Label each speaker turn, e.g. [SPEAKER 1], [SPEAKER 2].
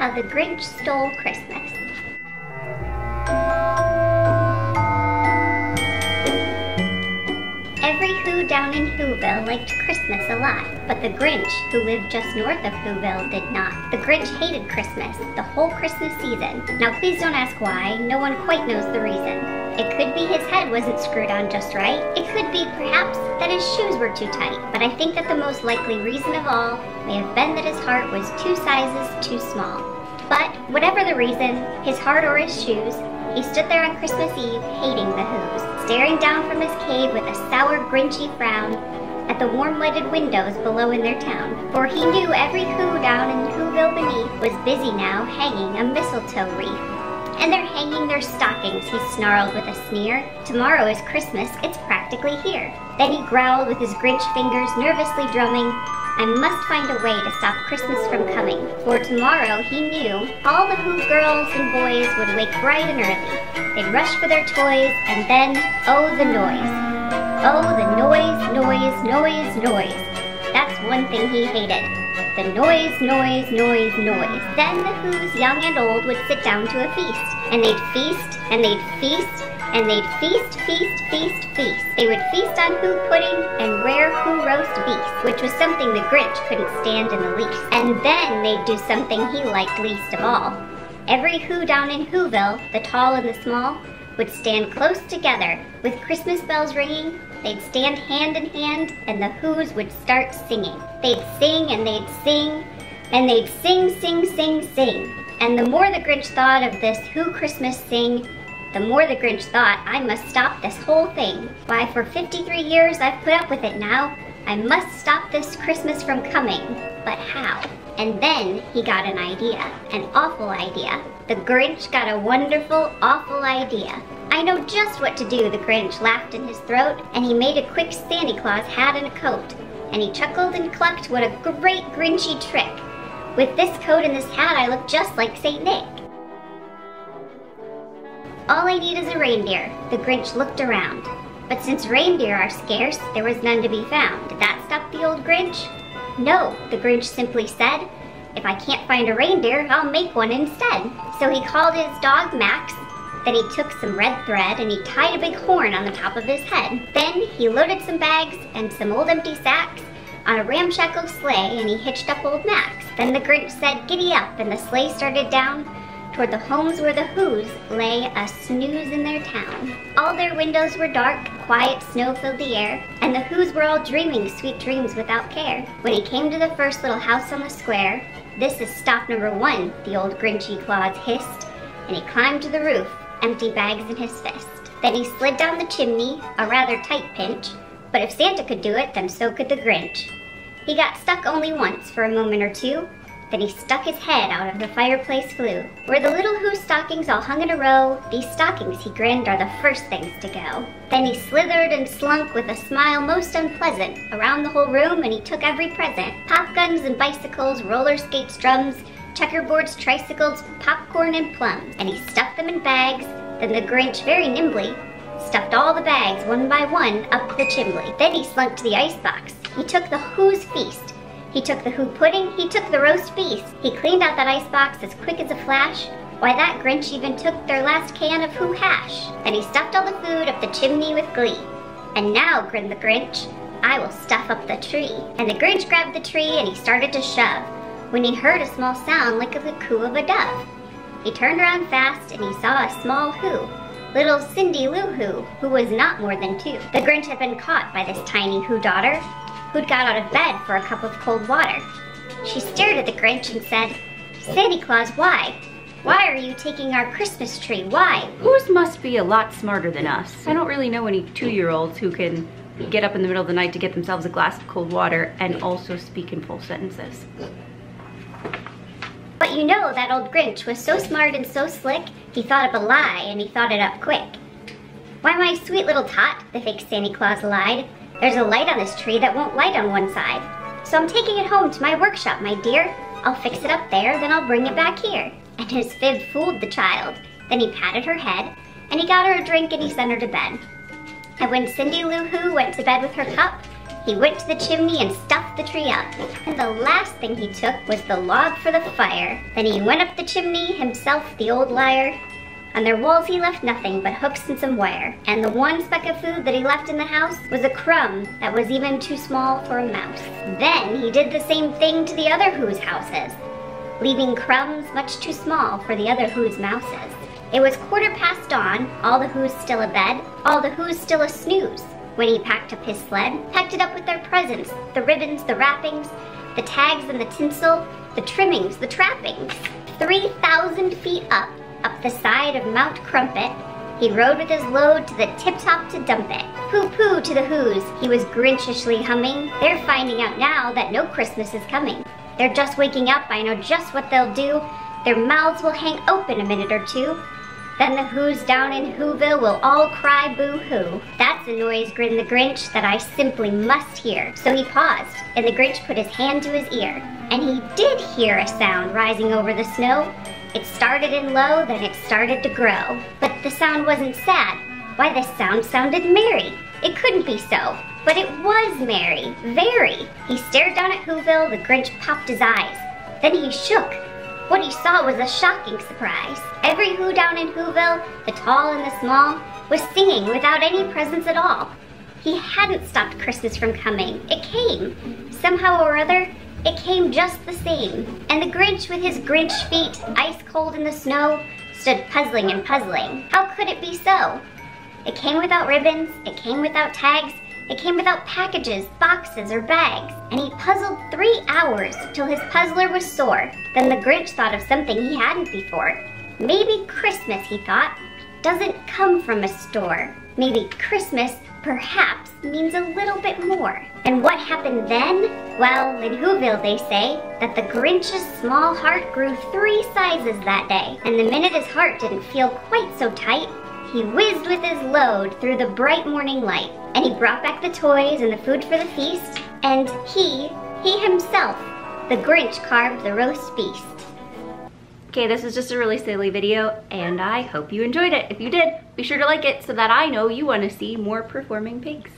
[SPEAKER 1] How the Grinch Stole Christmas. Every Who down in Whoville liked Christmas a lot, but the Grinch, who lived just north of Whoville, did not. The Grinch hated Christmas, the whole Christmas season. Now please don't ask why, no one quite knows the reason. It could be his head wasn't screwed on just right. It could be, perhaps, that his shoes were too tight. But I think that the most likely reason of all may have been that his heart was 2 sizes too small. But whatever the reason, his heart or his shoes, he stood there on Christmas Eve hating the Whos, staring down from his cave with a sour, grinchy frown at the warm-lighted windows below in their town. For he knew every Who down in Whoville beneath was busy now hanging a mistletoe wreath. And they're hanging their stockings, he snarled with a sneer. Tomorrow is Christmas, it's practically here. Then he growled with his Grinch fingers nervously drumming, I must find a way to stop Christmas from coming. For tomorrow, he knew, all the Who girls and boys would wake bright and early. They'd rush for their toys, and then, oh, the noise. Oh, the noise. That's one thing he hated. The noise. Then the Whos, young and old, would sit down to a feast. And they'd feast, and they'd feast, and they'd feast. They would feast on Who pudding and rare Who roast beef, which was something the Grinch couldn't stand in the least. And then they'd do something he liked least of all. Every Who down in Whoville, the tall and the small, would stand close together with Christmas bells ringing. They'd stand hand in hand, and the Whos would start singing. They'd sing, and they'd sing, and they'd sing. And the more the Grinch thought of this Who Christmas sing, the more the Grinch thought, I must stop this whole thing. Why, for 53 years I've put up with it now. I must stop this Christmas from coming. But how? And then he got an idea, an awful idea. The Grinch got a wonderful, awful idea. I know just what to do, the Grinch laughed in his throat, and he made a quick Santa Claus hat and a coat. And he chuckled and clucked, what a great Grinchy trick. With this coat and this hat, I look just like St. Nick. All I need is a reindeer. The Grinch looked around. But since reindeer are scarce, there was none to be found. Did that stop the old Grinch? No, the Grinch simply said, if I can't find a reindeer, I'll make one instead. So he called his dog Max. Then he took some red thread and he tied a big horn on the top of his head. Then he loaded some bags and some old empty sacks on a ramshackle sleigh and he hitched up old Max. Then the Grinch said, giddy up, and the sleigh started down toward the homes where the Whos lay a snooze in their town. All their windows were dark, quiet snow filled the air, and the Whos were all dreaming sweet dreams without care. When he came to the first little house on the square, this is stop number 1, the old Grinchy Claus hissed, and he climbed to the roof, empty bags in his fist. Then he slid down the chimney, a rather tight pinch, but if Santa could do it, then so could the Grinch. He got stuck only once for a moment or two, then he stuck his head out of the fireplace flue. Where the little Who stockings all hung in a row, these stockings, he grinned, are the first things to go. Then he slithered and slunk with a smile most unpleasant around the whole room, and he took every present. Pop guns and bicycles, roller skates, drums, checkerboards, tricycles, popcorn, and plums. And he stuffed them in bags. Then the Grinch, very nimbly, stuffed all the bags one by one up the chimney. Then he slunk to the icebox. He took the Who's feast. He took the Who pudding, he took the roast beef. He cleaned out that icebox as quick as a flash. Why, that Grinch even took their last can of Who hash. Then he stuffed all the food up the chimney with glee. And now, grinned the Grinch, I will stuff up the tree. And the Grinch grabbed the tree and he started to shove, when he heard a small sound like the coo of a dove. He turned around fast and he saw a small Who, little Cindy Lou Who was not more than 2. The Grinch had been caught by this tiny Who daughter, who'd got out of bed for a cup of cold water. She stared at the Grinch and said, Santa Claus, why? Why are you taking our Christmas tree? Why?
[SPEAKER 2] Whos must be a lot smarter than us. I don't really know any 2-year-olds who can get up in the middle of the night to get themselves a glass of cold water and also speak in full sentences.
[SPEAKER 1] But you know, that old Grinch was so smart and so slick, he thought up a lie and he thought it up quick. Why, my sweet little tot, the fake Santa Claus lied, there's a light on this tree that won't light on one side. So I'm taking it home to my workshop, my dear. I'll fix it up there, then I'll bring it back here. And his fib fooled the child. Then he patted her head, and he got her a drink and he sent her to bed. And when Cindy Lou Who went to bed with her cup, He went to the chimney and stuffed the tree up. And the last thing he took was the log for the fire. Then he went up the chimney, himself the old liar. On their walls he left nothing but hooks and some wire. And the one speck of food that he left in the house was a crumb that was even too small for a mouse. Then he did the same thing to the other Who's houses, leaving crumbs much too small for the other Who's mouses. It was 1/4 dawn, all the Who's still abed, all the Who's still a snooze, when he packed up his sled, packed it up with their presents, the ribbons, the wrappings, the tags and the tinsel, the trimmings, the trappings. 3,000 feet up the side of Mount Crumpet, he rode with his load to the tip-top to dump it. Pooh-pooh to the Who's, he was Grinchishly humming. They're finding out now that no Christmas is coming. They're just waking up, I know just what they'll do. Their mouths will hang open a minute or two. Then the Who's down in Whoville will all cry boo-hoo. That's a noise, grinned the Grinch, that I simply must hear. So he paused, and the Grinch put his hand to his ear. And he did hear a sound rising over the snow. It started in low, then it started to grow. But the sound wasn't sad. Why, the sound sounded merry. It couldn't be so, but it was merry, very. He stared down at Whoville, the Grinch popped his eyes. Then he shook. What he saw was a shocking surprise. Every Who down in Whoville, the tall and the small, was singing without any presents at all. He hadn't stopped Christmas from coming. It came. Somehow or other, it came just the same. And the Grinch with his Grinch feet, ice cold in the snow, stood puzzling and puzzling. How could it be so? It came without ribbons, it came without tags, it came without packages, boxes, or bags. And he puzzled 3 hours till his puzzler was sore. Then the Grinch thought of something he hadn't before. Maybe Christmas, he thought, doesn't come from a store. Maybe Christmas, perhaps, means a little bit more. And what happened then? Well, in Whoville they say that the Grinch's small heart grew 3 sizes that day. And the minute his heart didn't feel quite so tight, he whizzed with his load through the bright morning light. And he brought back the toys and the food for the feast. And he himself, the Grinch, carved the roast feast.
[SPEAKER 2] Okay, this is just a really silly video, and I hope you enjoyed it. If you did, be sure to like it so that I know you want to see more performing pigs.